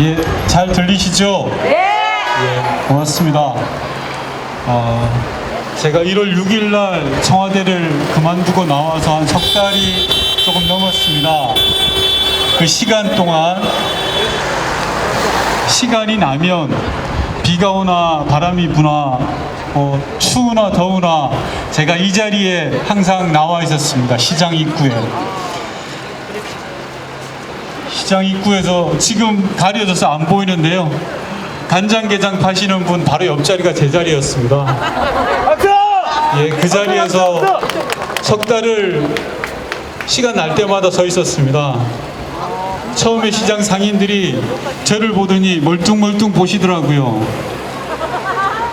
예, 잘 들리시죠? 네. 예, 고맙습니다. 제가 1월 6일 날 청와대를 그만두고 나와서 한 석 달이 조금 넘었습니다. 그 시간 동안 시간이 나면 비가 오나 바람이 부나 추우나 더우나 제가 이 자리에 항상 나와 있었습니다. 시장 입구에. 시장 입구에서 지금 가려져서 안 보이는데요. 간장게장 파시는 분 바로 옆자리가 제 자리였습니다. 예, 그 자리에서 석 달을 시간 날 때마다 서 있었습니다. 처음에 시장 상인들이 저를 보더니 멀뚱멀뚱 보시더라고요.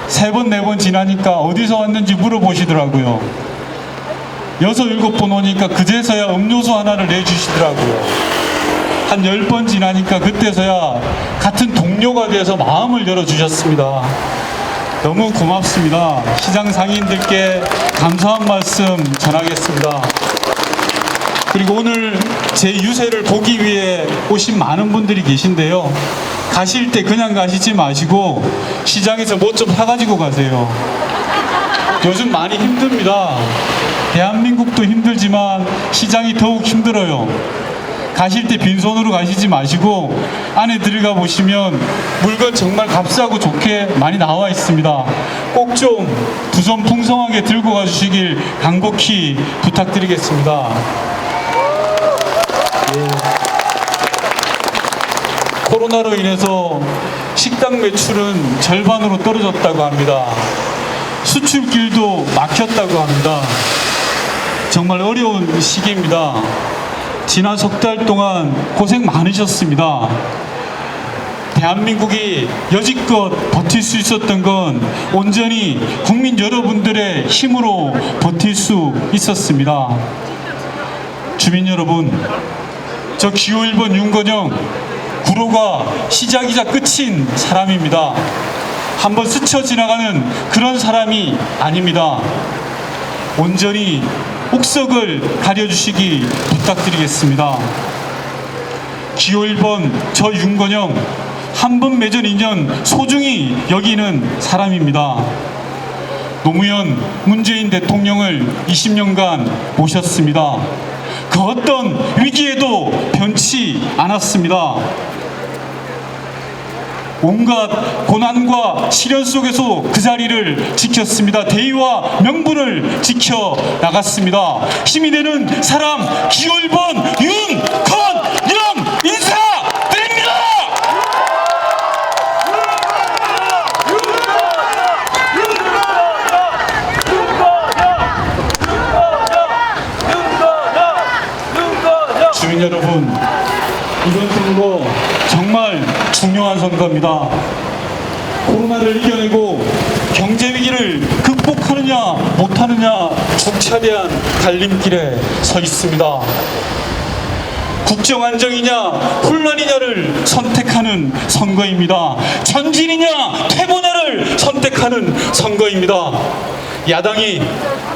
3번, 4번 지나니까 어디서 왔는지 물어보시더라고요. 6, 7번 오니까 그제서야 음료수 하나를 내주시더라고요. 한 10번 지나니까 그때서야 같은 동료가 돼서 마음을 열어주셨습니다. 너무 고맙습니다. 시장 상인들께 감사한 말씀 전하겠습니다. 그리고 오늘 제 유세를 보기 위해 오신 많은 분들이 계신데요. 가실 때 그냥 가시지 마시고 시장에서 뭐 좀 사가지고 가세요. 요즘 많이 힘듭니다. 대한민국도 힘들지만 시장이 더욱 힘들어요. 가실 때 빈손으로 가시지 마시고 안에 들어가 보시면 물건 정말 값싸고 좋게 많이 나와 있습니다. 꼭 좀 두 손 풍성하게 들고 가주시길 간곡히 부탁드리겠습니다. 예. 코로나로 인해서 식당 매출은 절반으로 떨어졌다고 합니다. 수출길도 막혔다고 합니다. 정말 어려운 시기입니다. 지난 석 달 동안 고생 많으셨습니다. 대한민국이 여지껏 버틸 수 있었던 건 온전히 국민 여러분들의 힘으로 버틸 수 있었습니다. 주민 여러분, 저 기호 1번 윤건영, 구로가 시작이자 끝인 사람입니다. 한번 스쳐 지나가는 그런 사람이 아닙니다. 온전히 옥석을 가려주시기 부탁드리겠습니다. 기호 1번 저 윤건영, 한 번 맺은 인연 소중히 여기는 사람입니다. 노무현, 문재인 대통령을 20년간 모셨습니다. 그 어떤 위기에도 변치 않았습니다. 온갖 고난과 시련 속에서 그 자리를 지켰습니다. 대의와 명분을 지켜 나갔습니다. 힘이 되는 사람 기호 1번 윤건영 인사드립니다. 주민 여러분, 이번 선거 정말 중요한 선거입니다. 코로나를 이겨내고 경제 위기를 극복하느냐 못하느냐 족차대한 갈림길에 서 있습니다. 국정 안정이냐 혼란이냐를 선택하는 선거입니다. 전진이냐 퇴보냐를 선택하는 선거입니다. 야당이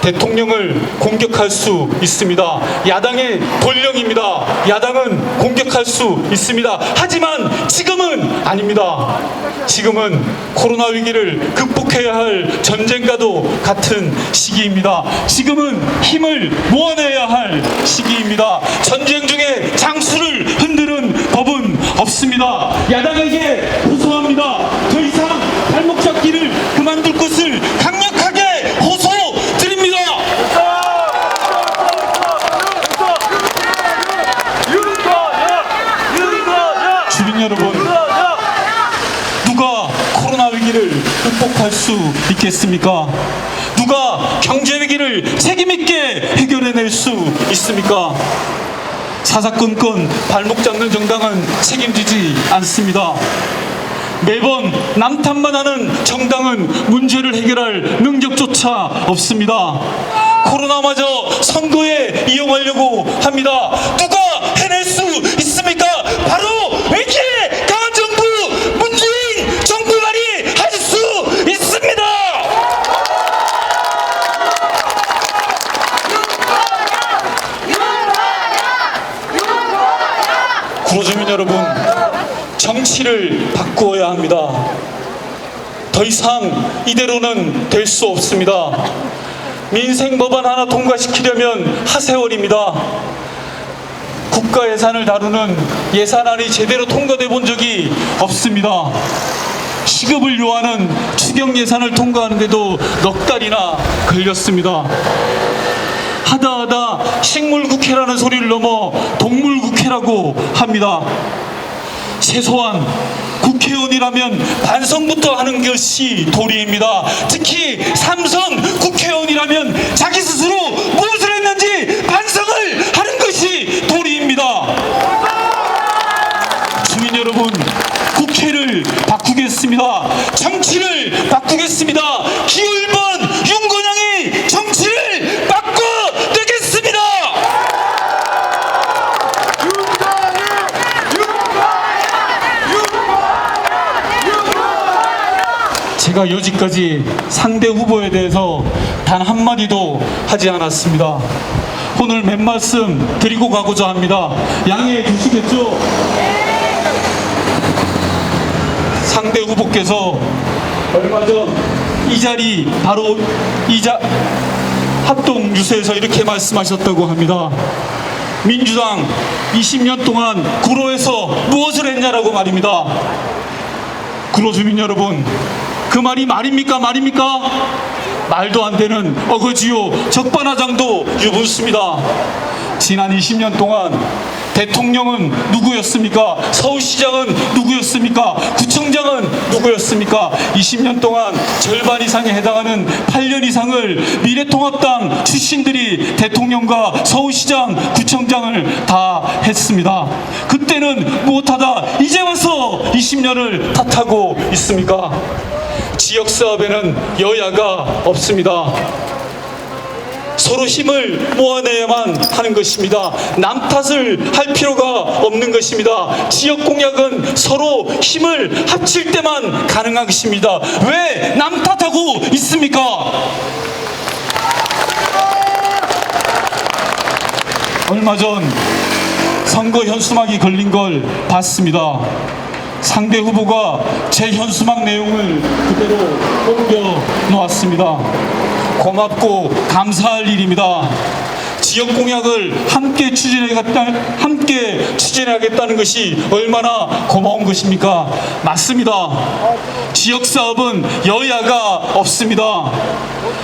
대통령을 공격할 수 있습니다. 야당의 본령입니다. 야당은 공격할 수 있습니다. 하지만 지금은 아닙니다. 지금은 코로나 위기를 극복해야 할 전쟁과도 같은 시기입니다. 지금은 힘을 모아내야 할 시기입니다. 전쟁 중에 장수를 흔드는 법은 없습니다. 야당에게 호소합니다. 더 이상 발목 잡기를 그만둘 것을 강력하게 호소드립니다. 주민 여러분, 누가 코로나 위기를 극복할 수 있겠습니까? 누가 경제 위기를 책임 있게 해결해낼 수 있습니까? 사사건건 발목 잡는 정당은 책임지지 않습니다. 매번 남탓만 하는 정당은 문제를 해결할 능력조차 없습니다. 코로나마저 선거에 이용하려고 합니다. 누가 해낼 수 있습니까? 바로 위기에 강한 정부 문재인 정부만이 할 수 있습니다. 구로 주민 여러분, 정치를 바꾸어야 합니다. 더 이상 이대로는 될 수 없습니다. 민생 법안 하나 통과시키려면 하세월입니다. 국가 예산을 다루는 예산안이 제대로 통과돼 본 적이 없습니다. 시급을 요하는 추경 예산을 통과하는데도 넉 달이나 걸렸습니다. 하다하다 식물국회라는 소리를 넘어 동물국회라고 합니다. 최소한 국회의원이라면 반성부터 하는 것이 도리입니다. 특히 삼선 국회의원이라면 자기 스스로 무엇을 했는지 반성을 하는 것이 도리입니다. 주민 여러분, 국회를 바꾸겠습니다. 정치를 바꾸겠습니다. 기호 1번 윤건영이 정치를 바꿔내겠습니다. 제가 여지까지 상대 후보에 대해서 단 한마디도 하지 않았습니다. 오늘 몇 말씀 드리고 가고자 합니다. 양해해 주시겠죠? 상대 후보께서 얼마 전 이 자리 바로 합동 유세에서 이렇게 말씀하셨다고 합니다. 민주당 20년 동안 구로에서 무엇을 했냐라고 말입니다. 구로 주민 여러분, 그 말이 말입니까? 말도 안 되는 어거지요 적반하장도 유분수입니다. 지난 20년 동안 대통령은 누구였습니까? 서울시장은 누구였습니까? 구청장은 누구였습니까? 20년 동안 절반 이상에 해당하는 8년 이상을 미래통합당 출신들이 대통령과 서울시장, 구청장을 다 했습니다. 그때는 못하다 이제 와서 20년을 탓하고 있습니까? 지역사업에는 여야가 없습니다. 서로 힘을 모아내야만 하는 것입니다. 남 탓을 할 필요가 없는 것입니다. 지역 공약은 서로 힘을 합칠 때만 가능한 것입니다. 왜 남 탓하고 있습니까? 얼마 전 선거 현수막이 걸린 걸 봤습니다. 상대 후보가 제 현수막 내용을 그대로 옮겨 놓았습니다. 고맙고 감사할 일입니다. 지역 공약을 함께 추진하겠다는 것이 얼마나 고마운 것입니까? 맞습니다. 지역 사업은 여야가 없습니다.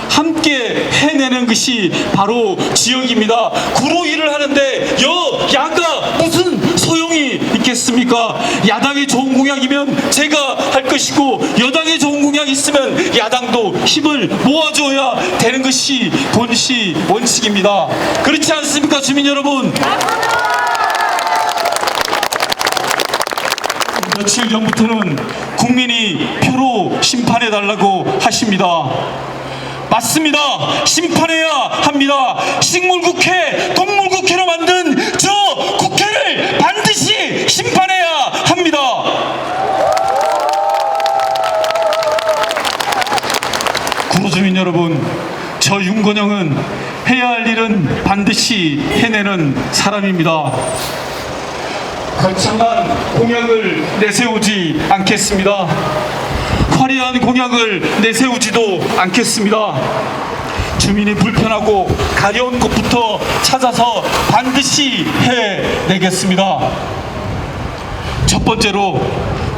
함께 해내는 것이 바로 지역입니다. 구로 일을 하는데 여야가 무슨 소용이 있겠습니까? 야당이 좋은 공약이면 제가 할 것이고 여당이 좋은 공약이 있으면 야당도 힘을 모아줘야 되는 것이 본시 원칙입니다. 그렇지 않습니까, 주민 여러분? 며칠 전부터는 국민이 표로 심판해달라고 하십니다. 맞습니다. 심판해야 합니다. 식물국회, 동물국회로 만든 저 국회를 반드시 심판해야 합니다. 구로주민 여러분, 저 윤건영은 해야 할 일은 반드시 해내는 사람입니다. 거창한 공약을 내세우지 않겠습니다. 화려한 공약을 내세우지도 않겠습니다. 주민이 불편하고 가려운 곳부터 찾아서 반드시 해내겠습니다. 첫 번째로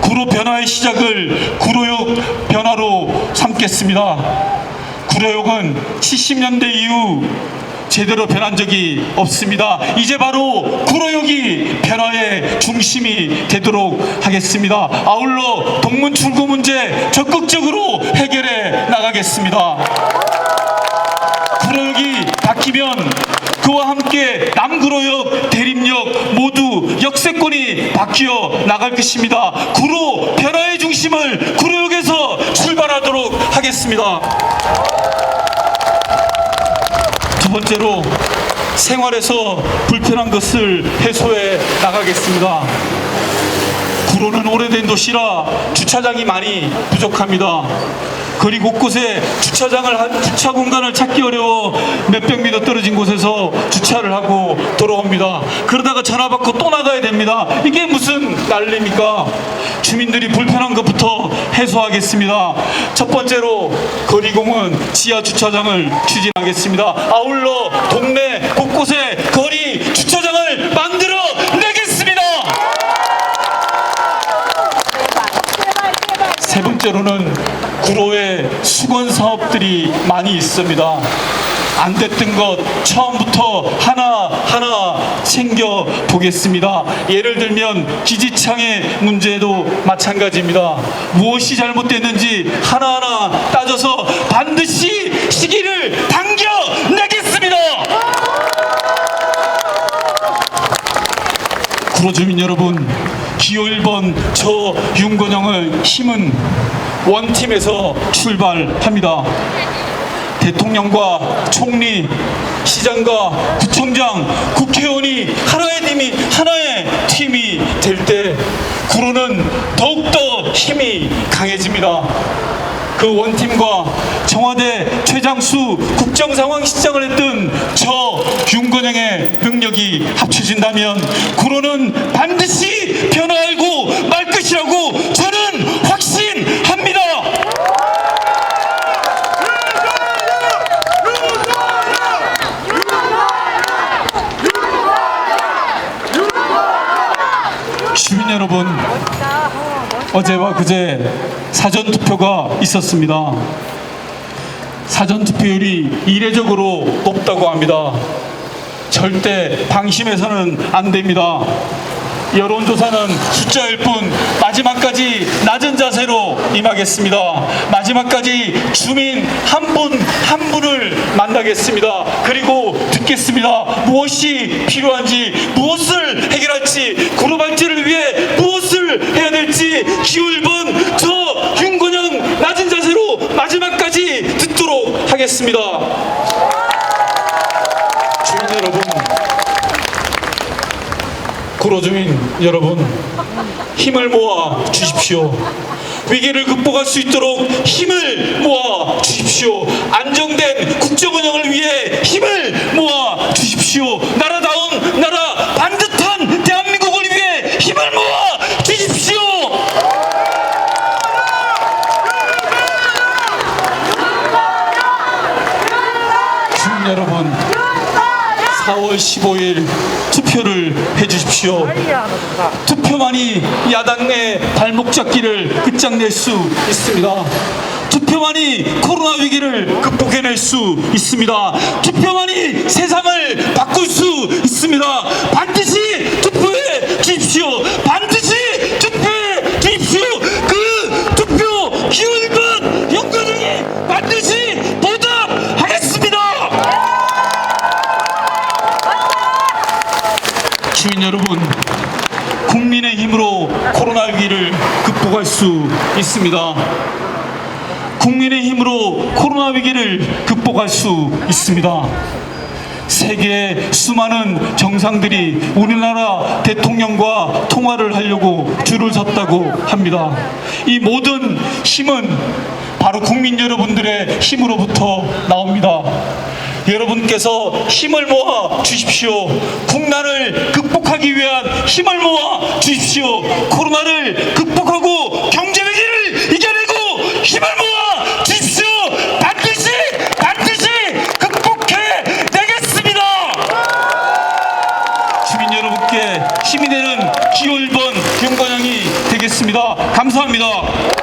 구로 변화의 시작을 구로역 변화로 삼겠습니다. 구로역은 70년대 이후 제대로 변한 적이 없습니다. 이제 바로 구로역이 변화의 중심이 되도록 하겠습니다. 아울러 동문 출구 문제 적극적으로 해결해 나가겠습니다. 구로역이 바뀌면 그와 함께 남구로역, 대림역 모두 역세권이 바뀌어 나갈 것입니다. 구로 변화의 중심을 구로역에서 출발하도록 하겠습니다. 두 번째로 생활에서 불편한 것을 해소해 나가겠습니다. 구로는 오래된 도시라 주차장이 많이 부족합니다. 거리 곳곳에 주차 공간을 찾기 어려워 몇백 미터 떨어진 곳에서 주차를 하고 돌아옵니다. 그러다가 전화 받고 또 나가야 됩니다. 이게 무슨 난리입니까? 주민들이 불편한 것부터 해소하겠습니다. 첫 번째로 거리공은 지하 주차장을 추진하겠습니다. 아울러 동네 곳곳에 거리 주차장을 만들어 내겠습니다. 세 번째로는 구로에 수건 사업들이 많이 있습니다. 안 됐던 것 처음부터 하나하나 챙겨 보겠습니다. 예를 들면 기지창의 문제도 마찬가지입니다. 무엇이 잘못됐는지 하나하나 따져서 반드시 시기를 당겨내겠습니다. 구로 주민 여러분, 기호 1번 저 윤건영의 힘은 원팀에서 출발합니다. 대통령과 총리, 시장과 구청장, 국회의원이 하나의 팀이 될 때 구로는 더욱더 힘이 강해집니다. 그 원팀과 청와대 최장수 국정상황실장을 했던 저 윤건영의 능력이 합쳐진다면 구로는 반드시 변화하고 말 것이라고 저는 확신합니다. 주민 여러분, 어제와 그제 사전투표가 있었습니다. 사전투표율이 이례적으로 높다고 합니다. 절대 방심해서는 안 됩니다. 여론조사는 숫자일 뿐 마지막까지 낮은 자세로 임하겠습니다. 마지막까지 주민 한 분 한 분을 만나겠습니다. 그리고 듣겠습니다. 무엇이 필요한지, 무엇을 해결할지, 구로 발전을 위해 무엇을 해야 될지 기호 1번 저 윤건영 낮은 자세로 마지막까지 듣도록 하겠습니다. 주민 여러분, 구로 주민 여러분, 힘을 모아 주십시오. 위기를 극복할 수 있도록 힘을 모아 주십시오. 안정된 국정 운영을 위해 힘을 모아 주십시오. 나라다운 나라, 반듯한 대한민국을 위해 힘을 모아 주십시오. 주민 여러분, 4월 15일 투표를 해주십시오. 투표만이 야당의 발목 잡기를 끝장낼 수 있습니다. 투표만이 코로나 위기를 극복해낼 수 있습니다. 투표만이 세상을 바꿀 수 있습니다. 반드시 투표해 주십시오. 반드시 투표해 주십시오. 그 투표 기호 1번 윤건영이 반드시 보답하겠습니다. 주민 여러분, 국민의 힘으로 코로나 위기를 극복할 수 있습니다. 국민의 힘으로 코로나 위기를 극복할 수 있습니다. 세계의 수많은 정상들이 우리나라 대통령과 통화를 하려고 줄을 섰다고 합니다. 이 모든 힘은 바로 국민 여러분들의 힘으로부터 나옵니다. 여러분께서 힘을 모아 주십시오. 국난을 극복하기 위한 힘을 모아 주십시오. 코로나를 극복하고 경제 위기를 이겨내고 힘을 모아 주십시오. 반드시 극복해 내겠습니다. 주민 여러분께 힘이 되는 기호 1번 윤건영이 되겠습니다. 감사합니다.